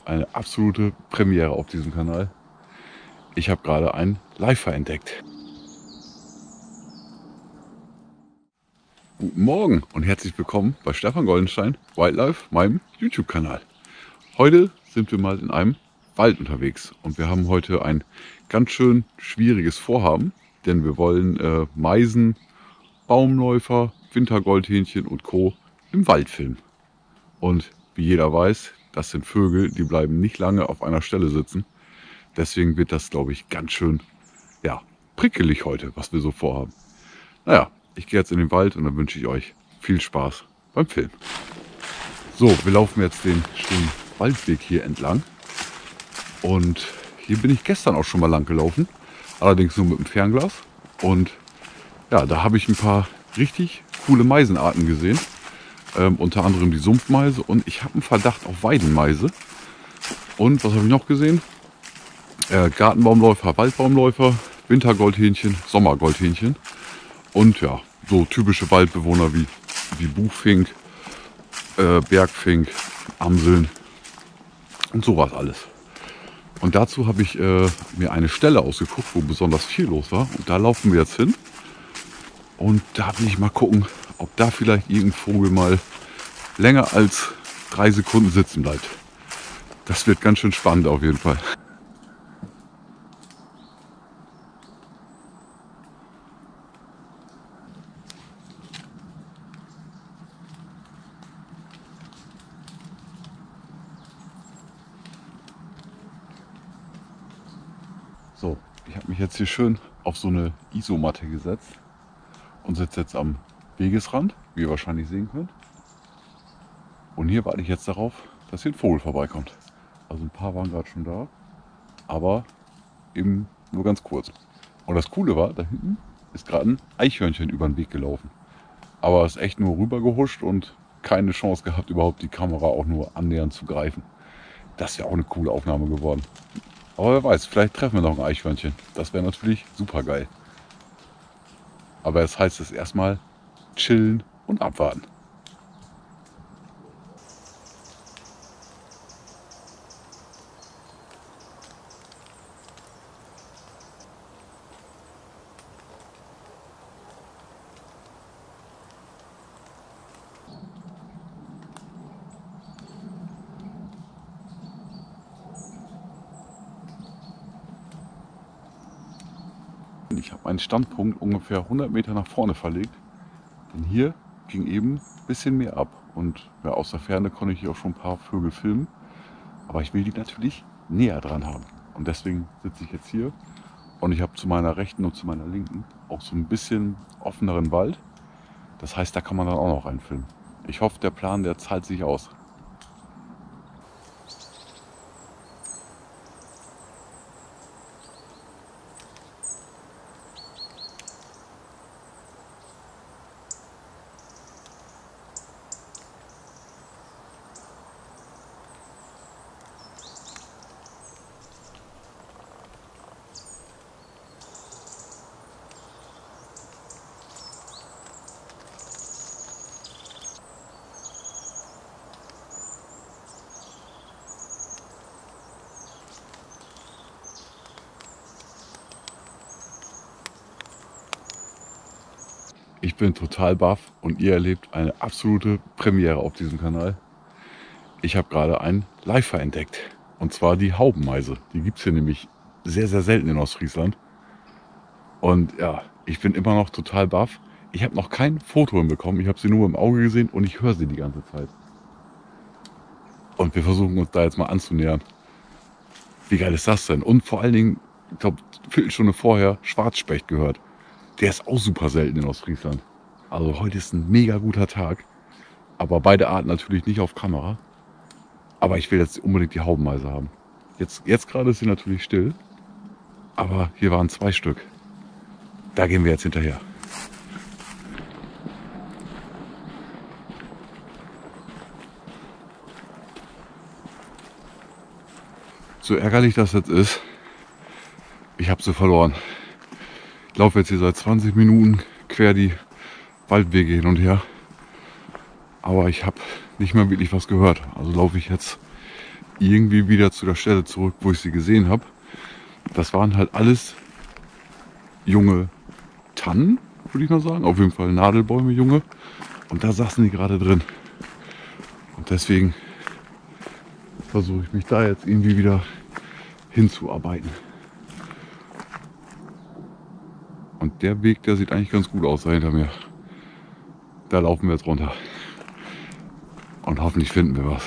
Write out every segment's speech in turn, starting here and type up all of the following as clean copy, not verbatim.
erlebt eine absolute Premiere auf diesem Kanal. Ich habe gerade einen Leifer entdeckt. Guten Morgen und herzlich willkommen bei Stefan Goldenstein Wildlife, meinem YouTube-Kanal. Heute sind wir mal in einem Wald unterwegs und wir haben heute ein ganz schön schwieriges Vorhaben, denn wir wollen Meisen, Baumläufer, Wintergoldhähnchen und Co. im Wald filmen. Und wie jeder weiß, das sind Vögel, die bleiben nicht lange auf einer Stelle sitzen. Deswegen wird das, glaube ich, ganz schön prickelig heute, was wir so vorhaben. Naja, ich gehe jetzt in den Wald und dann wünsche ich euch viel Spaß beim Filmen. So, wir laufen jetzt den schönen Waldweg hier entlang. Und hier bin ich gestern auch schon mal lang gelaufen, allerdings nur mit dem Fernglas. Und ja, da habe ich ein paar richtig coole Meisenarten gesehen. Unter anderem die Sumpfmeise und ich habe einen Verdacht auf Weidenmeise. Und was habe ich noch gesehen? Gartenbaumläufer, Waldbaumläufer, Wintergoldhähnchen, Sommergoldhähnchen. Und ja, so typische Waldbewohner wie Buchfink, Bergfink, Amseln und sowas alles. Und dazu habe ich mir eine Stelle ausgeguckt, wo besonders viel los war. Und da laufen wir jetzt hin. Und da will ich mal gucken, ob da vielleicht irgendein Vogel mal länger als 3 Sekunden sitzen bleibt. Das wird ganz schön spannend auf jeden Fall. So, ich habe mich jetzt hier schön auf so eine Isomatte gesetzt und sitze jetzt am Wegesrand, wie ihr wahrscheinlich sehen könnt. Und hier warte ich jetzt darauf, dass hier ein Vogel vorbeikommt. Also ein paar waren gerade schon da, aber eben nur ganz kurz. Und das Coole war, da hinten ist gerade ein Eichhörnchen über den Weg gelaufen. Aber es ist echt nur rüber gehuscht und keine Chance gehabt, überhaupt die Kamera auch nur annähernd zu greifen. Das wäre auch eine coole Aufnahme geworden. Aber wer weiß, vielleicht treffen wir noch ein Eichhörnchen. Das wäre natürlich super geil. Aber jetzt heißt es erstmal chillen und abwarten. Ich habe meinen Standpunkt ungefähr 100 Meter nach vorne verlegt, denn hier ging eben ein bisschen mehr ab. Und ja, aus der Ferne konnte ich hier auch schon ein paar Vögel filmen, aber ich will die natürlich näher dran haben. Und deswegen sitze ich jetzt hier und ich habe zu meiner rechten und zu meiner linken auch so ein bisschen offeneren Wald. Das heißt, da kann man dann auch noch reinfilmen. Ich hoffe, der Plan, der zahlt sich aus. Ich bin total baff und ihr erlebt eine absolute Premiere auf diesem Kanal. Ich habe gerade einen Leifer entdeckt. Und zwar die Haubenmeise. Die gibt es hier nämlich sehr, sehr selten in Ostfriesland. Und ja, ich bin immer noch total baff. Ich habe noch kein Foto hinbekommen. Ich habe sie nur im Auge gesehen und ich höre sie die ganze Zeit. Und wir versuchen uns da jetzt mal anzunähern. Wie geil ist das denn? Und vor allen Dingen, ich glaube, eine Viertelstunde vorher Schwarzspecht gehört. Der ist auch super selten in Ostfriesland. Also heute ist ein mega guter Tag. Aber beide Arten natürlich nicht auf Kamera. Aber ich will jetzt unbedingt die Haubenmeise haben. Jetzt gerade ist sie natürlich still. Aber hier waren 2 Stück. Da gehen wir jetzt hinterher. So ärgerlich das jetzt ist, ich habe sie verloren. Ich laufe jetzt hier seit 20 Minuten quer die Waldwege hin und her. Aber ich habe nicht mehr wirklich was gehört. Also laufe ich jetzt irgendwie wieder zu der Stelle zurück, wo ich sie gesehen habe. Das waren halt alles junge Tannen, würde ich mal sagen. Auf jeden Fall Nadelbäume, junge. Und da saßen die gerade drin. Und deswegen versuche ich mich da jetzt irgendwie wieder hinzuarbeiten. Und der Weg, der sieht eigentlich ganz gut aus da hinter mir. Da laufen wir jetzt runter. Und hoffentlich finden wir was.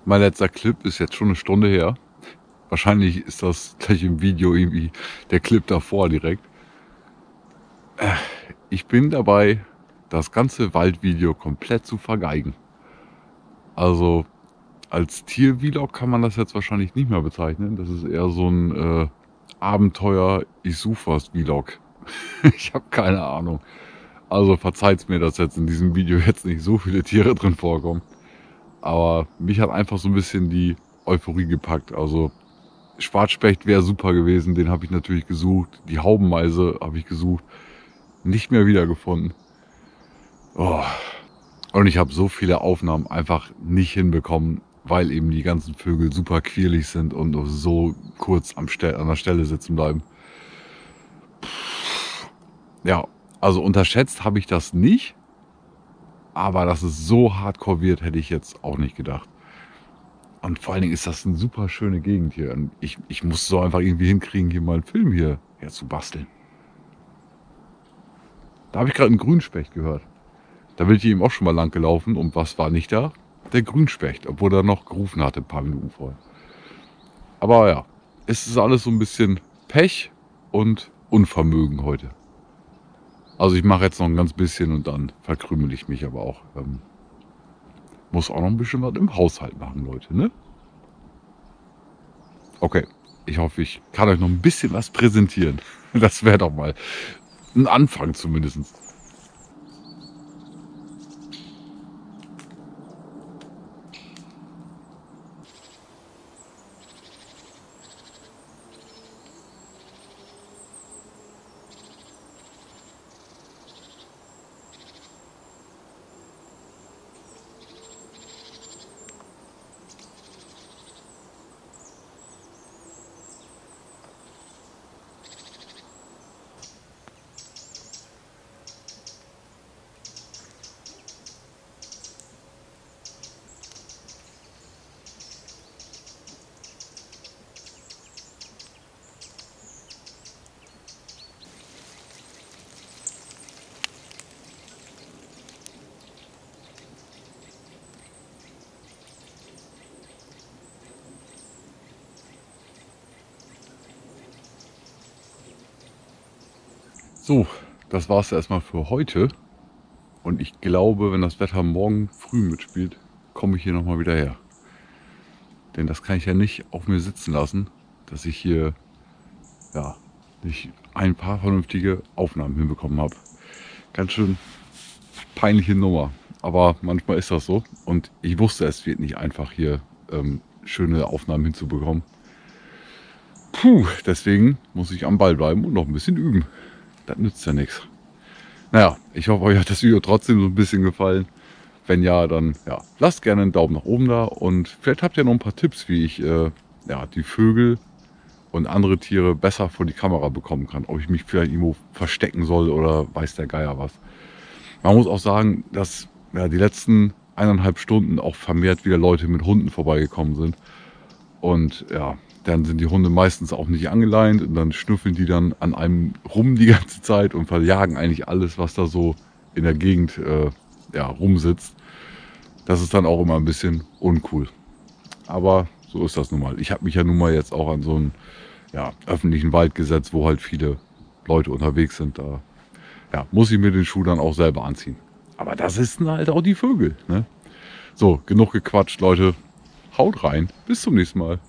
Mein letzter Clip ist jetzt schon eine Stunde her. Wahrscheinlich ist das gleich im Video irgendwie der Clip davor direkt. Ich bin dabei, das ganze Waldvideo komplett zu vergeigen. Also als Tier-Vlog kann man das jetzt wahrscheinlich nicht mehr bezeichnen. Das ist eher so ein Abenteuer, ich suche was Vlog. Ich habe keine Ahnung. Also verzeiht mir, dass jetzt in diesem Video jetzt nicht so viele Tiere drin vorkommen. Aber mich hat einfach so ein bisschen die Euphorie gepackt. Also Schwarzspecht wäre super gewesen, den habe ich natürlich gesucht. Die Haubenmeise habe ich gesucht. Nicht mehr wiedergefunden. Oh. Und ich habe so viele Aufnahmen einfach nicht hinbekommen, weil eben die ganzen Vögel super quirlig sind und nur so kurz an der Stelle sitzen bleiben. Ja, also unterschätzt habe ich das nicht. Aber dass es so hardcore wird, hätte ich jetzt auch nicht gedacht. Und vor allen Dingen ist das eine super schöne Gegend hier. Und ich muss so einfach irgendwie hinkriegen, hier mal einen Film hier zu basteln. Da habe ich gerade einen Grünspecht gehört. Da bin ich eben auch schon mal lang gelaufen. Und was war nicht da? Der Grünspecht, obwohl er noch gerufen hatte ein paar Minuten vorher. Aber ja, es ist alles so ein bisschen Pech und Unvermögen heute. Also ich mache jetzt noch ein ganz bisschen und dann verkrümel ich mich aber auch. Muss auch noch ein bisschen was im Haushalt machen, Leute, ne? Okay, ich hoffe, ich kann euch noch ein bisschen was präsentieren. Das wäre doch mal ein Anfang zumindest. So, das war es erstmal für heute. Und ich glaube, wenn das Wetter morgen früh mitspielt, komme ich hier nochmal wieder her. Denn das kann ich ja nicht auf mir sitzen lassen, dass ich hier ja nicht ein paar vernünftige Aufnahmen hinbekommen habe. Ganz schön peinliche Nummer. Aber manchmal ist das so. Und ich wusste, es wird nicht einfach hier schöne Aufnahmen hinzubekommen. Deswegen muss ich am Ball bleiben und noch ein bisschen üben. Das nützt ja nichts. Naja, ich hoffe, euch hat das Video trotzdem so ein bisschen gefallen. Wenn ja, dann ja, lasst gerne einen Daumen nach oben da und vielleicht habt ihr noch ein paar Tipps, wie ich ja, die Vögel und andere Tiere besser vor die Kamera bekommen kann. Ob ich mich vielleicht irgendwo verstecken soll oder weiß der Geier was. Man muss auch sagen, dass ja, die letzten 1,5 Stunden auch vermehrt wieder Leute mit Hunden vorbeigekommen sind. Und ja, dann sind die Hunde meistens auch nicht angeleint und dann schnüffeln die dann an einem rum die ganze Zeit und verjagen eigentlich alles, was da so in der Gegend ja, rumsitzt. Das ist dann auch immer ein bisschen uncool. Aber so ist das nun mal. Ich habe mich ja nun mal jetzt auch an so einen ja, öffentlichen Wald gesetzt, wo halt viele Leute unterwegs sind. Da ja, muss ich mir den Schuh dann auch selber anziehen. Aber das ist halt auch die Vögel. Ne? So, genug gequatscht, Leute. Haut rein. Bis zum nächsten Mal.